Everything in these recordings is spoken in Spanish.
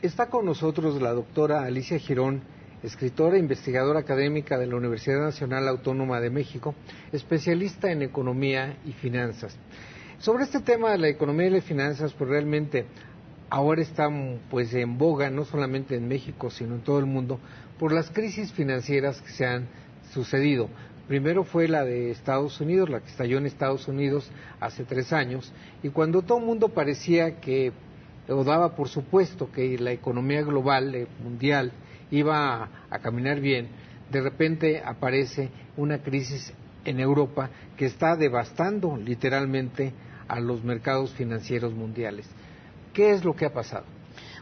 Está con nosotros la doctora Alicia Girón, escritora e investigadora académica de la Universidad Nacional Autónoma de México, especialista en economía y finanzas. Sobre este tema de la economía y las finanzas, pues realmente ahora está pues en boga, no solamente en México, sino en todo el mundo, por las crisis financieras que se han sucedido. Primero fue la de Estados Unidos, la que estalló en Estados Unidos hace 3 años, y cuando todo el mundo parecía que, o daba por supuesto que la economía global, mundial, iba a caminar bien, de repente aparece una crisis en Europa que está devastando literalmente a los mercados financieros mundiales. ¿Qué es lo que ha pasado?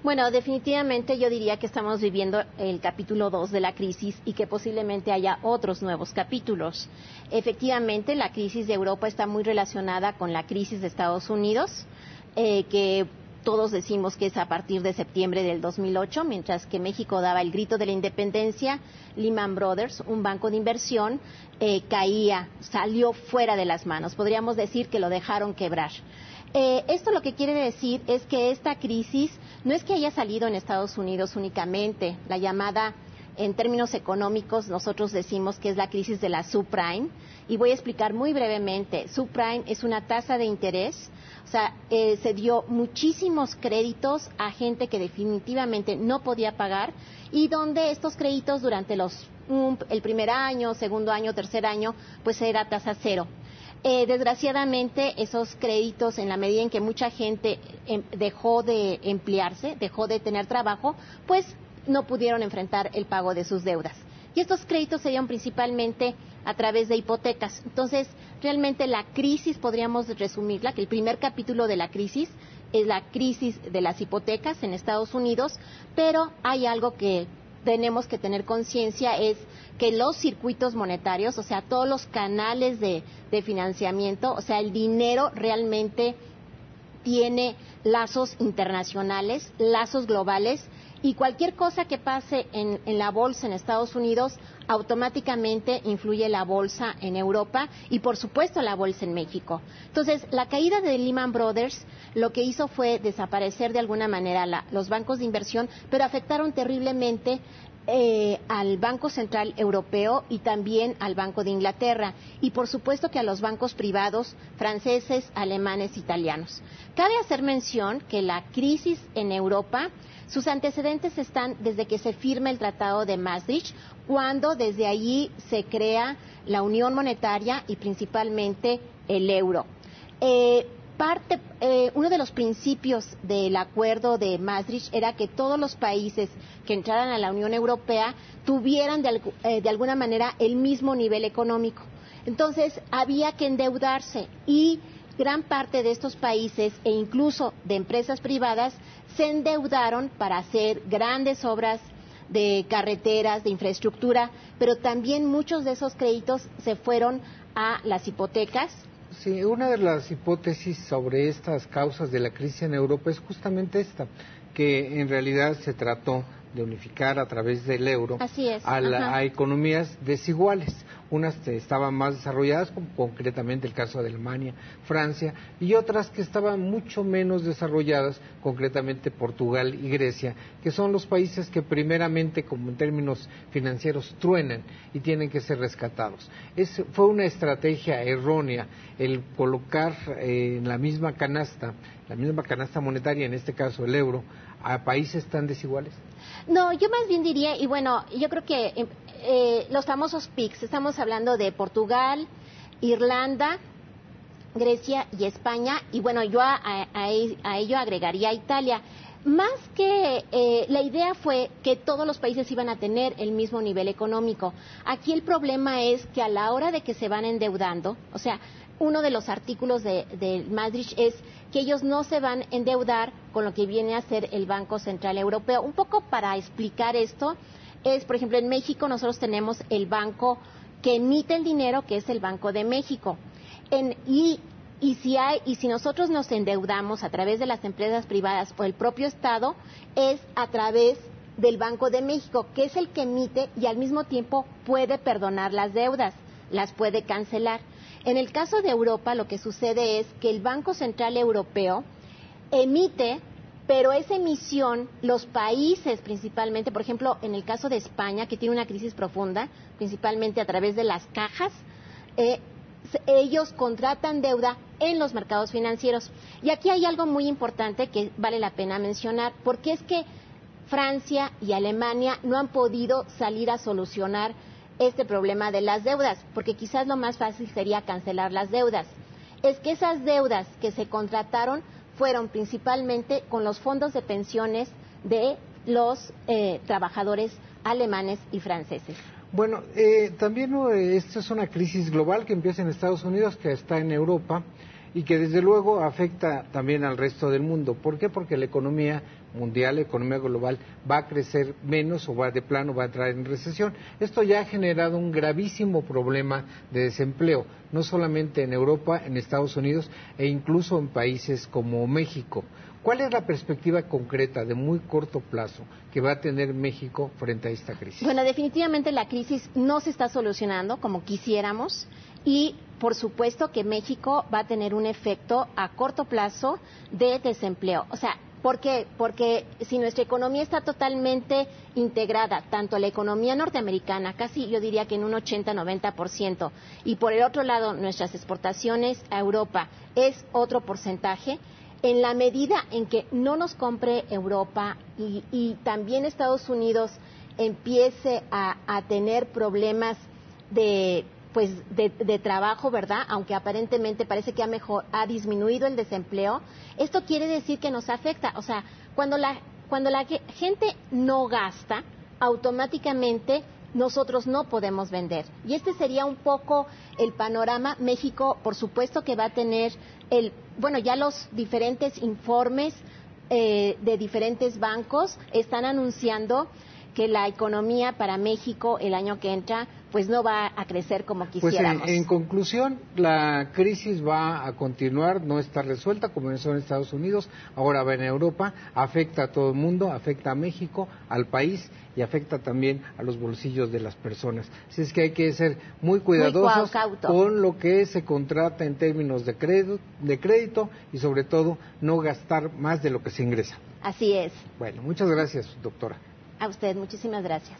Bueno, definitivamente yo diría que estamos viviendo el capítulo 2 de la crisis y que posiblemente haya otros nuevos capítulos. Efectivamente, la crisis de Europa está muy relacionada con la crisis de Estados Unidos, que todos decimos que es a partir de septiembre del 2008, mientras que México daba el grito de la independencia. Lehman Brothers, un banco de inversión, salió fuera de las manos. Podríamos decir que lo dejaron quebrar. Esto lo que quiere decir es que esta crisis no es que haya salido en Estados Unidos únicamente, la llamada, en términos económicos, nosotros decimos que es la crisis de la subprime, y voy a explicar muy brevemente. Subprime es una tasa de interés, o sea, se dio muchísimos créditos a gente que definitivamente no podía pagar, y donde estos créditos durante el primer año, segundo año, tercer año, pues era tasa cero. Desgraciadamente, esos créditos, en la medida en que mucha gente dejó de emplearse, dejó de tener trabajo, pues no pudieron enfrentar el pago de sus deudas. Y estos créditos se dieron principalmente a través de hipotecas. Entonces, realmente la crisis, podríamos resumirla, que el primer capítulo de la crisis es la crisis de las hipotecas en Estados Unidos, pero hay algo que tenemos que tener conciencia, es que los circuitos monetarios, o sea, todos los canales de financiamiento, o sea, el dinero realmente tiene lazos internacionales, lazos globales, y cualquier cosa que pase en la bolsa en Estados Unidos automáticamente influye la bolsa en Europa y por supuesto la bolsa en México. Entonces, la caída de Lehman Brothers lo que hizo fue desaparecer de alguna manera los bancos de inversión, pero afectaron terriblemente al Banco Central Europeo y también al Banco de Inglaterra, y por supuesto que a los bancos privados franceses, alemanes, italianos. Cabe hacer mención que la crisis en Europa, sus antecedentes están desde que se firma el Tratado de Maastricht, cuando desde allí se crea la Unión Monetaria y principalmente el euro. Uno de los principios del acuerdo de Maastricht era que todos los países que entraran a la Unión Europea tuvieran de alguna manera el mismo nivel económico. Entonces había que endeudarse, y gran parte de estos países e incluso de empresas privadas se endeudaron para hacer grandes obras de carreteras, de infraestructura, pero también muchos de esos créditos se fueron a las hipotecas. Sí, una de las hipótesis sobre estas causas de la crisis en Europa es justamente esta, que en realidad se trató de unificar a través del euro a economías desiguales. Unas estaban más desarrolladas, como concretamente el caso de Alemania, Francia, y otras que estaban mucho menos desarrolladas, concretamente Portugal y Grecia, que son los países que primeramente, como en términos financieros, truenan y tienen que ser rescatados. Fue una estrategia errónea el colocar en la misma canasta monetaria, en este caso el euro, a países tan desiguales. No, yo más bien diría, y bueno, yo creo que los famosos PIGS, estamos hablando de Portugal, Irlanda, Grecia y España, y bueno, yo a ello agregaría Italia. Más que la idea fue que todos los países iban a tener el mismo nivel económico. Aquí el problema es que a la hora de que se van endeudando, o sea, uno de los artículos de Maastricht es que ellos no se van a endeudar con lo que viene a ser el Banco Central Europeo. Un poco para explicar esto es, por ejemplo, en México nosotros tenemos el banco que emite el dinero, que es el Banco de México. Y si nosotros nos endeudamos a través de las empresas privadas o el propio Estado, es a través del Banco de México, que es el que emite y al mismo tiempo puede perdonar las deudas, las puede cancelar. En el caso de Europa, lo que sucede es que el Banco Central Europeo emite pero esa emisión, los países principalmente, por ejemplo, en el caso de España, que tiene una crisis profunda, principalmente a través de las cajas, ellos contratan deuda en los mercados financieros. Y aquí hay algo muy importante que vale la pena mencionar, porque es que Francia y Alemania no han podido salir a solucionar este problema de las deudas, porque quizás lo más fácil sería cancelar las deudas. Es que esas deudas que se contrataron fueron principalmente con los fondos de pensiones de los trabajadores alemanes y franceses. Bueno, también esta es una crisis global que empieza en Estados Unidos, que está en Europa y que desde luego afecta también al resto del mundo. ¿Por qué? Porque la economía mundial, la economía global va a crecer menos o va de plano, va a entrar en recesión. Esto ya ha generado un gravísimo problema de desempleo, no solamente en Europa, en Estados Unidos e incluso en países como México. ¿Cuál es la perspectiva concreta de muy corto plazo que va a tener México frente a esta crisis? Bueno, definitivamente la crisis no se está solucionando como quisiéramos y por supuesto que México va a tener un efecto a corto plazo de desempleo. O sea, ¿por qué? Porque si nuestra economía está totalmente integrada, tanto la economía norteamericana, casi yo diría que en un 80-90%, y por el otro lado nuestras exportaciones a Europa es otro porcentaje, en la medida en que no nos compre Europa y también Estados Unidos empiece a tener problemas de trabajo, ¿verdad? Aunque aparentemente parece que ha disminuido el desempleo, esto quiere decir que nos afecta. O sea, cuando la gente no gasta, automáticamente nosotros no podemos vender. Y este sería un poco el panorama. México, por supuesto que va a tener ya los diferentes informes de diferentes bancos están anunciando que la economía para México el año que entra pues no va a crecer como quisiéramos. Pues en conclusión, la crisis va a continuar, no está resuelta, comenzó en Estados Unidos, ahora va en Europa, afecta a todo el mundo, afecta a México, al país y afecta también a los bolsillos de las personas. Así es que hay que ser muy cuidadosos con lo que se contrata en términos de crédito y sobre todo no gastar más de lo que se ingresa. Así es. Bueno, muchas gracias, doctora. A usted, muchísimas gracias.